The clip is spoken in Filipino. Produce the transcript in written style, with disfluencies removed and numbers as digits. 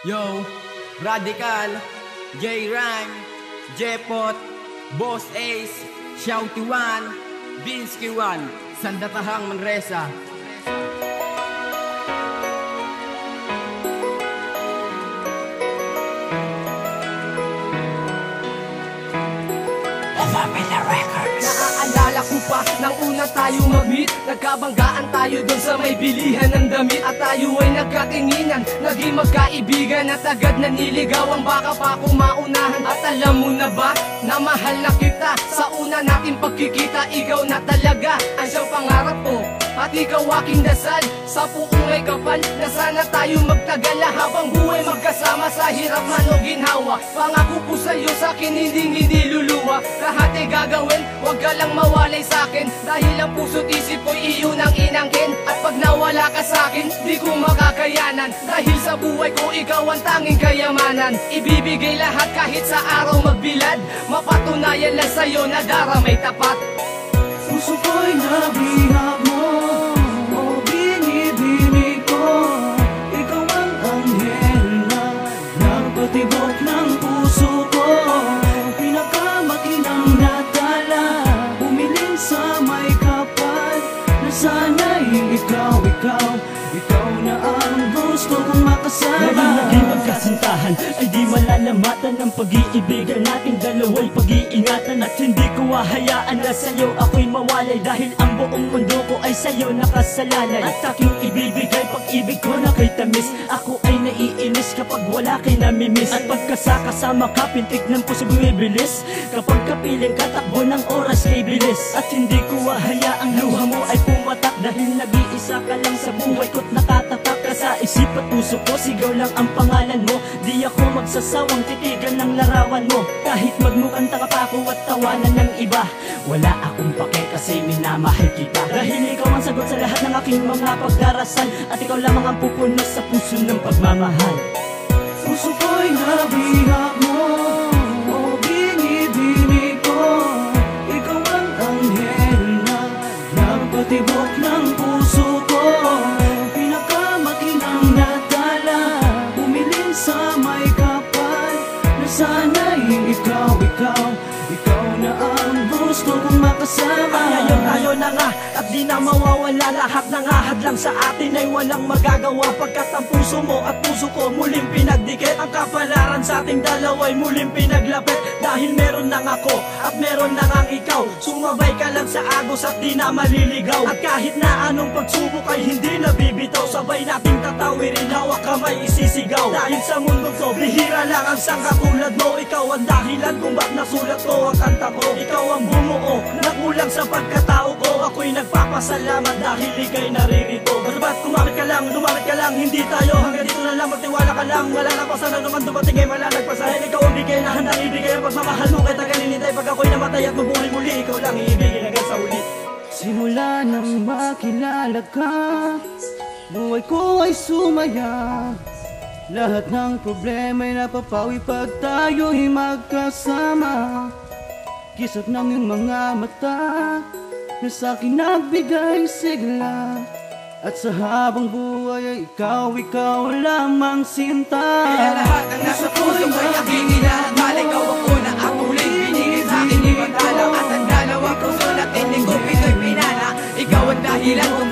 Yo, Radical, J-Rang, Jepot, Boss Ace, Shouty One, Binsky One, Sandatahang Manresa. Naaalala ko pa nang una tayo mag-meet, nagkabanggaan tayo dun sa may bilihan ng damit. At tayo ay nagkatinginan, naging magkaibigan at agad naniligawan. Baka pa ako maunahan. At alam mo na ba na mahal na kita? Sa una natin pagkikita, ikaw na talaga ang siyang pangarap ko at ikaw aking dasal sa puong may kapal na sana tayo magtagala habang buhay magkasama sa hirap man o ginhawa. Pangako ko sa'yo sa'kin hindi luluwa. Lahat ay gagawin, wag ka lang mawalay sa'kin, dahil ang puso't isip ko'y iyo nang inangkin. At pag nawala ka sa'kin, di ko makakayanan, dahil sa buhay ko ikaw ang tanging kayamanan. Ibibigay lahat kahit sa araw magbilad, mapatunayan lang sa'yo na daramay tapat. Puso ko'y nabihag mo, o binibini ko. Ikaw ang anghel na nagpatibok ng puso ko. Pinakamakinang natala, umiling sa may kapal, na sana'y ikaw na ang gusto kong makasama. Naging magkasintahan ay di malalamatan ng pag-iibigan nating dalawa'y pag-iingatan. At hindi ko hahayaan na sa'yo ako'y mawalay, dahil ang buong mundo ko ay sa'yo nakasalalay. At aking ibibigay pag-ibig ko na kay tamis. Ako ay naiinis kapag wala kay namimiss. At pagkasakasama ka, pintik ng puso bumibilis. Kapag kapiling katakbo ng oras kay bilis. At hindi ko hahayaang luha mo ay pumatak, dahil nag-iisa ka lang sa buhay ko't nakatatak ka sa isip at puso ko. Sigaw lang ang pangalan mo, di ako magsasawang titigan ng larawan mo. Kahit magmukhang tanga pa ako at tawanan ng iba, wala akong pake kasi minamahal kita. Dahil ikaw ang sagot sa lahat ng aking mga pagdarasal, at ikaw lamang ang pupuno sa puso ng pagmamahal. Puso ko'y nabihag mo, o binibini ko. Ikaw ang anghel na nagpatibok ng puso ko. Pinakamakinang natala, umiling sa may kapal, na sana'y ikaw na ang gusto kong makasama. Tayo na nga, at di na mawawala. Lahat ng ahadlang sa atin ay walang magagawa, pagkat ang puso mo at puso ko muling pinagdikit. Ang kapalaran sa ating dalawa'y muling pinaglapit, dahil meron nang ako at meron nang ang ikaw. Sumabay ka lang sa agos at di na maliligaw. At kahit na anong pagsubok ay hindi nabibitaw, sabay nating tatawirin, hawak kamay isisigaw. Dahil sa mundo to, bihira lang ang sangkatulad mo. Ikaw ang dahilan kung ba't nasulat ko ang kanta ko. Ikaw ang bumuo, nakulang sa pagkatao ko. Ako'y nagpapasalamat dahil ika'y naririto. Ba't kumapit ka lang, hindi tayo hanggang dito na lang. Magtiwala ka lang, wala na pa sana naman dumating ay malalagpas. Dahil ikaw ang bigay na handang ibigay ang pagmamahal mo. Kaya taganinintay pag ako'y namatay at mabuhay muli, ikaw lang iibigin hanggang sa uli. Simula nang makilala ka, buhay ko ay sumaya. Lahat ng problema'y napapawi pag tayo'y magkasama. Kisap ng iyong mga mata na sa'kin nagbigay sigla, at sa habang buhay ay ikaw lamang sinta. Kaya lahat ang nasa puso ko'y aking inahangal. Ikaw ang una at huling binigay sa'kin ibang dalaw. At ang dalawang puso na tinig ko pito'y pinana. Ikaw ang dahilan kung